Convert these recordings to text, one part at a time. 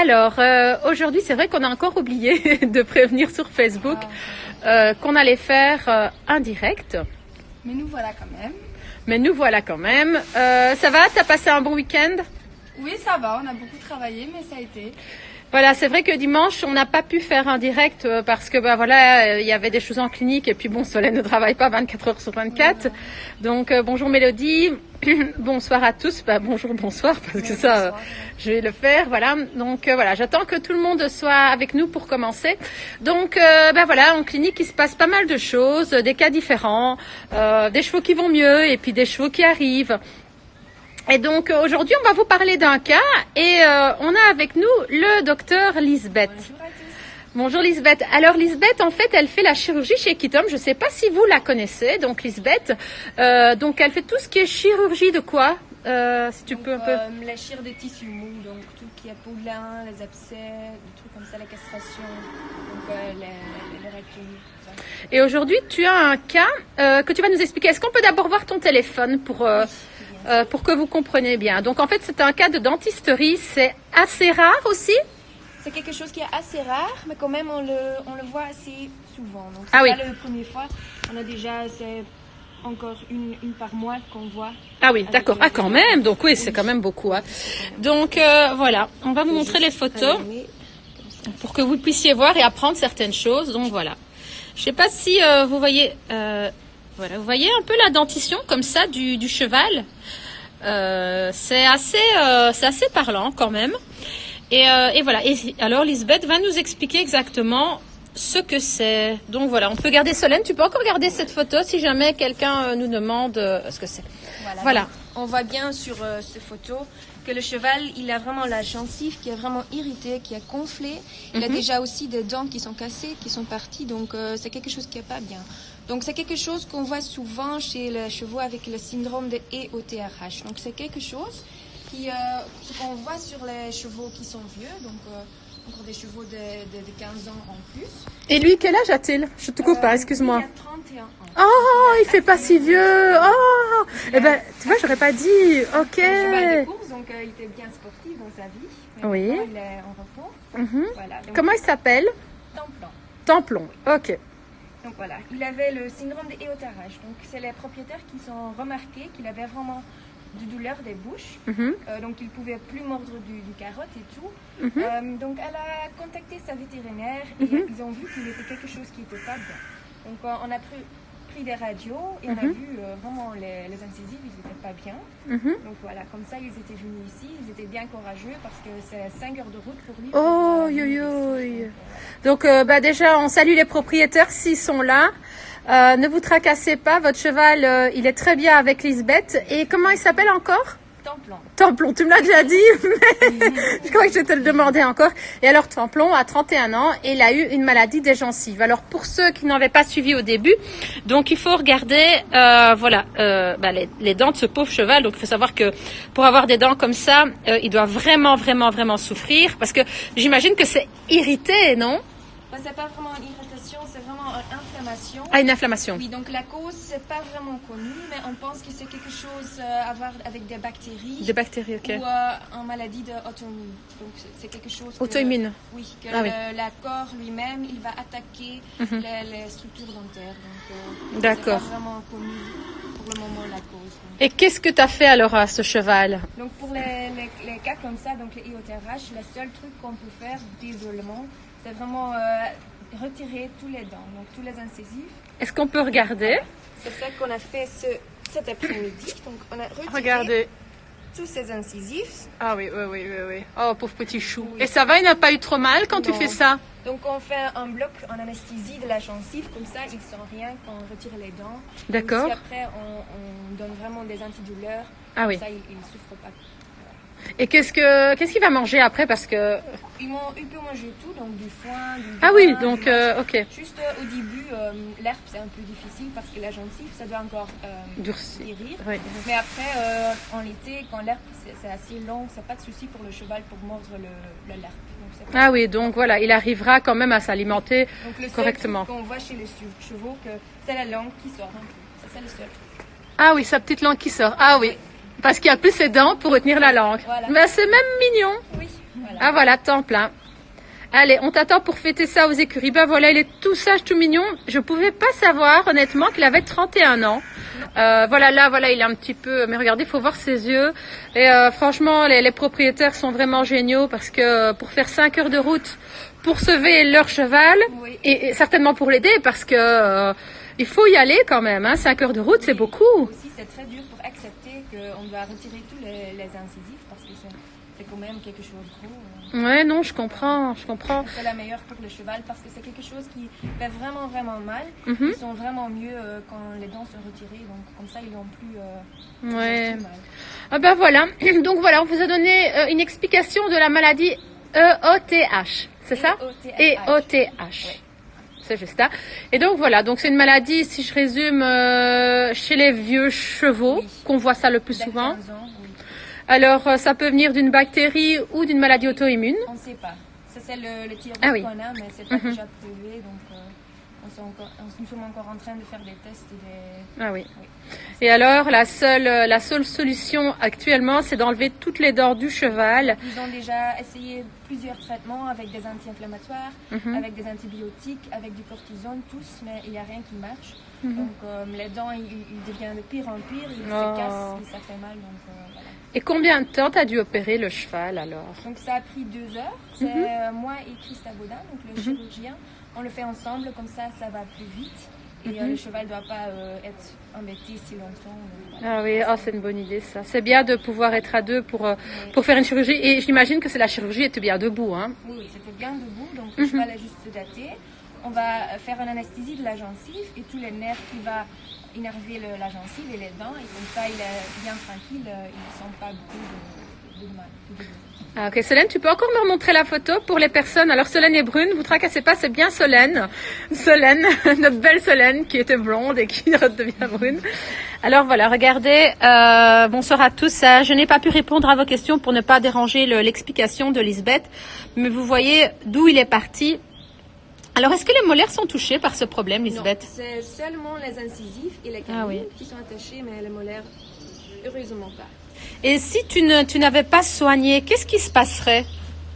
Alors, aujourd'hui, c'est vrai qu'on a encore oublié de prévenir sur Facebook qu'on allait faire un direct. Mais nous voilà quand même. Ça va? T'as passé un bon week-end? Oui, ça va, on a beaucoup travaillé, mais ça a été. Voilà, c'est vrai que dimanche, on n'a pas pu faire un direct parce que il y avait des choses en clinique et puis bon, Solène ne travaille pas 24 heures sur 24. Voilà. Donc bonjour Mélodie, bonsoir à tous. Bonsoir parce que ça, je vais le faire. Voilà. Donc voilà, j'attends que tout le monde soit avec nous pour commencer. Donc en clinique, il se passe pas mal de choses, des cas différents, des chevaux qui vont mieux et puis des chevaux qui arrivent. Et donc aujourd'hui, on va vous parler d'un cas et on a avec nous le docteur Lisbeth. Bonjour à tous. Bonjour Lisbeth. Alors Lisbeth, en fait, elle fait la chirurgie chez Equitom. Je ne sais pas si vous la connaissez, donc Lisbeth. Donc elle fait tout ce qui est chirurgie de quoi si tu Donc, peux un peu. la chire des tissus mous, donc tout ce qui est poulain, les abcès, des trucs comme ça, la castration, donc les rectums, tout ça. Et aujourd'hui, tu as un cas que tu vas nous expliquer. Est-ce qu'on peut d'abord voir ton téléphone pour que vous compreniez bien. Donc en fait, c'est un cas de dentisterie. C'est assez rare aussi. C'est quelque chose qui est assez rare, mais quand même on le voit assez souvent. Donc c'est Ah oui. pas la première fois. On a déjà, c'est encore une par mois qu'on voit. Ah oui, Avec d'accord. le- Ah quand même. Donc oui, c'est quand même beaucoup. Hein. Donc voilà, on va vous montrer les photos pour que vous puissiez voir et apprendre certaines choses. Donc voilà. Je sais pas si vous voyez. Voilà, vous voyez un peu la dentition comme ça du cheval. C'est assez parlant quand même. Et voilà. Et alors Lisbeth va nous expliquer exactement ce que c'est. Donc voilà, on peut garder Solène. Tu peux encore garder cette photo si jamais quelqu'un nous demande ce que c'est. Voilà. Donc, on voit bien sur ces photos que le cheval, il a vraiment la gencive qui est vraiment irritée, qui est gonflée. Il a déjà aussi des dents qui sont cassées, qui sont parties. Donc c'est quelque chose qui n'est pas bien. Donc c'est quelque chose qu'on voit souvent chez les chevaux avec le syndrome de EOTRH. Donc c'est quelque chose ce qu'on voit sur les chevaux qui sont vieux, donc encore des chevaux de 15 ans en plus. Et lui, quel âge a-t-il? Je te coupe pas, excuse-moi. Il a 31 ans. Oh, il fait pas si vieux. Oh, eh ben, tu vois, j'aurais pas dit. Ok. C'est un cheval de course, donc il était bien sportif dans sa vie. Mais Oui. maintenant, il est en repos. Mhm. Voilà. Donc, Comment il s'appelle? Templon. Templon. Ok. Donc voilà, il avait le syndrome de EOTRH. Donc c'est les propriétaires qui sont remarqués qu'il avait vraiment du douleur des bouches. Mhm. Donc il pouvait plus mordre du carotte et tout. Donc elle a contacté sa vétérinaire et ils ont vu qu'il était quelque chose qui n'était pas bien. Donc on a pris des radios et on a vu vraiment les incisives, ils n'étaient pas bien. Donc voilà, comme ça ils étaient venus ici, ils étaient bien courageux parce que c'est 5 heures de route pour lui. Oh, yo, yo. Donc, déjà, on salue les propriétaires s'ils sont là. Ne vous tracassez pas, votre cheval, il est très bien avec Lisbeth. Et comment il s'appelle encore? Templon. Templon, tu me l'as déjà dit, mais je crois que je vais te le demander encore. Et alors, Templon a 31 ans et il a eu une maladie des gencives. Alors, pour ceux qui n'avaient pas suivi au début, donc il faut regarder, les dents de ce pauvre cheval. Donc, il faut savoir que pour avoir des dents comme ça, il doit vraiment, vraiment, vraiment souffrir parce que j'imagine que c'est irrité, non? C'est pas vraiment une irritation, c'est vraiment une inflammation. Ah, une inflammation. Oui, donc la cause, c'est pas vraiment connu, mais on pense que c'est quelque chose à voir avec des bactéries. Des bactéries, ok. Ou une maladie auto-immune. Donc c'est quelque chose. Auto-immune. Oui, que Ah oui. la corps lui-même, il va attaquer les structures dentaires. Donc D'accord. c'est pas vraiment connu pour le moment la cause. Donc. Et qu'est-ce que tu as fait alors à ce cheval? Donc pour les cas comme ça, donc les EOTRH, le seul truc qu'on peut faire, désolement, c'est vraiment retirer tous les dents, donc tous les incisives. Est-ce qu'on peut regarder? C'est ça qu'on a fait cet après-midi. Donc on a retiré Regardez. tous ces incisifs. Ah oui. Oh, pauvre petit chou. Et ça va, il n'a pas eu trop mal quand tu Non. fais ça? Donc on fait un bloc en anesthésie de la gencive, comme ça il ne sent rien quand on retire les dents. D'accord. Et après on donne vraiment des antidouleurs, Ah oui. comme ça il ne souffre pas. Et qu'est-ce qu'il va manger après? Parce que... Il peut manger tout, donc du foin, du Ah grain, oui, du donc maïs. ok. Juste au début, l'herbe c'est un peu difficile parce que la gencive ça doit encore Durci. guérir. Oui. Mais après, en été, quand l'herbe c'est assez long, c'est pas de souci pour le cheval pour mordre l'herbe. Donc, c'est pas- Ah oui, donc voilà, il arrivera quand même à s'alimenter Donc le seul correctement. truc qu'on voit chez les chevaux, que c'est la langue qui sort un peu. Ça, c'est le seul truc. Ah oui, sa petite langue qui sort. Ah oui, parce qu'il n'y a plus ses dents pour retenir la langue. Voilà. Mais c'est même mignon. Oui. Voilà. Ah voilà, temps plein. Allez, on t'attend pour fêter ça aux écuries. Ben voilà, il est tout sage, tout mignon. Je pouvais pas savoir, honnêtement, qu'il avait 31 ans. Voilà, là, voilà, il est un petit peu... Mais regardez, il faut voir ses yeux. Et franchement, les propriétaires sont vraiment géniaux parce que pour faire 5 heures de route, pour sauver leur cheval, Oui. et certainement pour l'aider parce que il faut y aller quand même. Hein, 5 heures de route, c'est beaucoup. Aussi, c'est très dur pour accepter qu'on doit retirer tous les incisifs parce que c'est quand même quelque chose de gros. Ouais, non, je comprends. C'est la meilleure pour le cheval parce que c'est quelque chose qui fait vraiment, vraiment mal. Mhm. Ils sont vraiment mieux quand les dents sont retirées. Donc, comme ça, ils n'ont plus, Ouais. plus mal. Ah ben voilà. Donc voilà, on vous a donné une explication de la maladie EOTH. C'est ça? EOTH. C'est juste ça. Et donc voilà, donc c'est une maladie, si je résume, chez les vieux chevaux, Oui. qu'on voit ça le plus Vers souvent. 15 ans, oui. Alors, ça peut venir d'une bactérie ou d'une maladie auto-immune. On ne sait pas. Ça, c'est le thyroïde Ah oui. qu'on a, mais c'est pas Mhm. déjà prouvé. Donc, nous sommes encore en train de faire des tests et des... Ah oui. Oui. Et alors, la seule solution actuellement, c'est d'enlever toutes les dents du cheval. Ils ont déjà essayé plusieurs traitements avec des anti-inflammatoires, Mhm. avec des antibiotiques, avec du cortisone, tous, mais il n'y a rien qui marche. Mhm. Donc les dents, ils deviennent de pire en pire, ils Oh. se cassent et ça fait mal. Donc, voilà. Et combien de temps t'as dû opérer le cheval alors? Donc ça a pris 2 heures. C'est moi et Christa Baudin, donc le chirurgien. On le fait ensemble, comme ça va plus vite. Et le cheval ne doit pas être embêté si longtemps. Donc, voilà. Ah oui, oh, c'est une bonne idée ça. C'est bien de pouvoir être à deux pour faire une chirurgie. Et j'imagine que c'est la chirurgie était bien debout. Hein. Oui, oui, c'était bien debout, donc le cheval est juste sedaté. On va faire une anesthésie de la gencive et tous les nerfs qui vont innerver la gencive et les dents. Et comme ça, il est bien tranquille, il ne sent pas beaucoup de mal. Ah, ok, Solène, tu peux encore me remontrer la photo pour les personnes. Alors Solène est brune, vous tracassez pas, c'est bien Solène. Solène, notre belle Solène qui était blonde et qui redevient brune. Alors voilà, regardez, bonsoir à tous. Je n'ai pas pu répondre à vos questions pour ne pas déranger l'explication de Lisbeth, mais vous voyez d'où il est parti. Alors, est-ce que les molaires sont touchés par ce problème, Lisbeth? Non, c'est seulement les incisifs et les canines Ah oui. qui sont attachés, mais les molaires, heureusement pas. Et si tu n'avais pas soigné, qu'est-ce qui se passerait?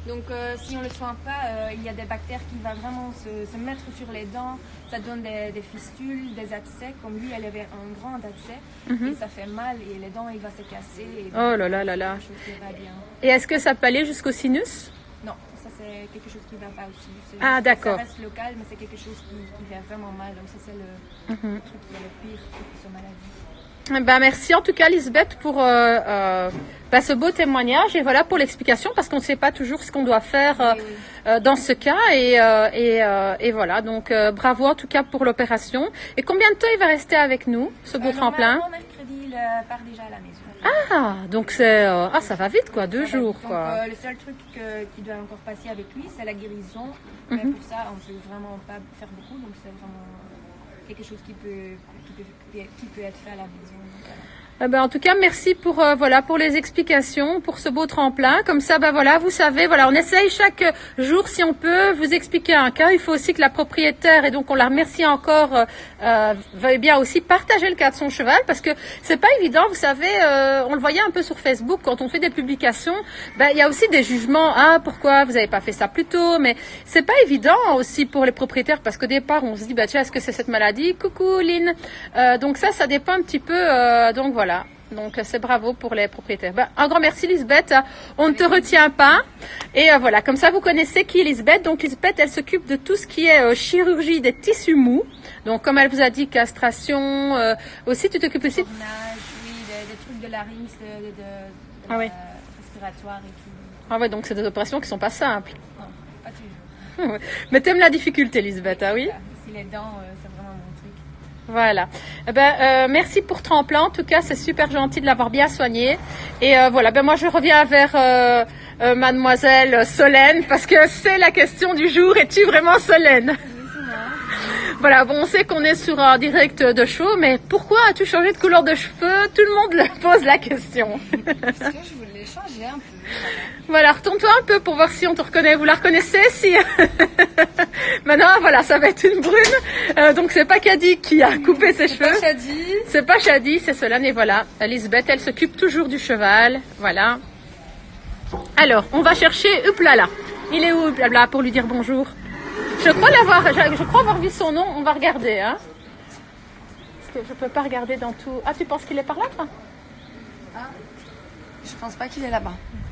Donc, si on ne le soigne pas, il y a des bactères qui vont vraiment se mettre sur les dents. Ça donne des fistules, des abcès. Comme lui, elle avait un grand abcès. Et ça fait mal et les dents, il va se casser. Et donc, Oh là là là là. quelque chose qui va bien. Et est-ce que ça peut aller jusqu'au sinus? Non, ça c'est quelque chose qui ne va pas aussi. C'est Ah, juste- d'accord. Ça reste local, mais c'est quelque chose qui fait vraiment mal. Donc, ça c'est le truc qui est le pire pour cette maladie. Ben, merci en tout cas Lisbeth pour ce beau témoignage et voilà pour l'explication parce qu'on ne sait pas toujours ce qu'on doit faire dans ce cas et voilà donc bravo en tout cas pour l'opération. Et combien de temps il va rester avec nous ce beau tremplin? Normalement, mercredi, il part déjà à la maison. Ah donc c'est ça va vite quoi, 2 jours Donc, quoi. le seul truc qui doit encore passer avec lui, c'est la guérison. Mais pour ça, on peut vraiment pas faire beaucoup. Donc, c'est vraiment quelque chose qui peut être fait à la maison. Donc, voilà. Ben, en tout cas, merci pour voilà pour les explications, pour ce beau tremplin. Comme ça, ben voilà, vous savez, voilà, on essaye chaque jour si on peut vous expliquer un cas. Il faut aussi que la propriétaire et donc on la remercie encore veuille bien aussi partager le cas de son cheval parce que c'est pas évident. Vous savez, on le voyait un peu sur Facebook quand on fait des publications. Ben il y a aussi des jugements. Ah pourquoi vous avez pas fait ça plus tôt? Mais c'est pas évident aussi pour les propriétaires parce qu'au départ on se dit bah tiens est-ce que c'est cette maladie? Coucou Lynn. Donc ça dépend un petit peu. Donc voilà. Donc c'est bravo pour les propriétaires. Ben, un grand merci Lisbeth. On ne te retient pas. Et voilà, comme ça vous connaissez qui est Lisbeth. Donc Lisbeth, elle s'occupe de tout ce qui est chirurgie des tissus mous. Donc comme elle vous a dit, castration. Aussi, tu t'occupes aussi. Tournage, oui, des trucs de larynx, Ah oui. respiratoire et tout. Ah ouais, donc c'est des opérations qui sont pas simples. Non, pas toujours. Mais t'aimes la difficulté Lisbeth, ah oui? Si les dents, c'est vraiment mon truc. Voilà. Eh ben, merci pour Tremplin. En tout cas, c'est super gentil de l'avoir bien soigné. Et voilà. Ben moi, je reviens vers Mademoiselle Solène parce que c'est la question du jour. Es-tu vraiment Solène? Voilà. Bon, on sait qu'on est sur un direct de show, mais pourquoi as-tu changé de couleur de cheveux? Tout le monde pose la question. Parce que je voulais changer un peu. Voilà, retourne-toi un peu pour voir si on te reconnaît. Vous la reconnaissez? Si. Maintenant, voilà, ça va être une brune. Donc, c'est pas Caddy qui a coupé ses cheveux. Pas Shadi. C'est pas Shadi, c'est Solène. Et voilà, Lisbeth, elle s'occupe toujours du cheval. Voilà. Alors, on va chercher Uplala. Il est où Uplala pour lui dire bonjour? Je crois avoir vu son nom. On va regarder, hein. Parce que je peux pas regarder dans tout. Ah, tu penses qu'il est par là, toi? Je pense pas qu'il est là-bas.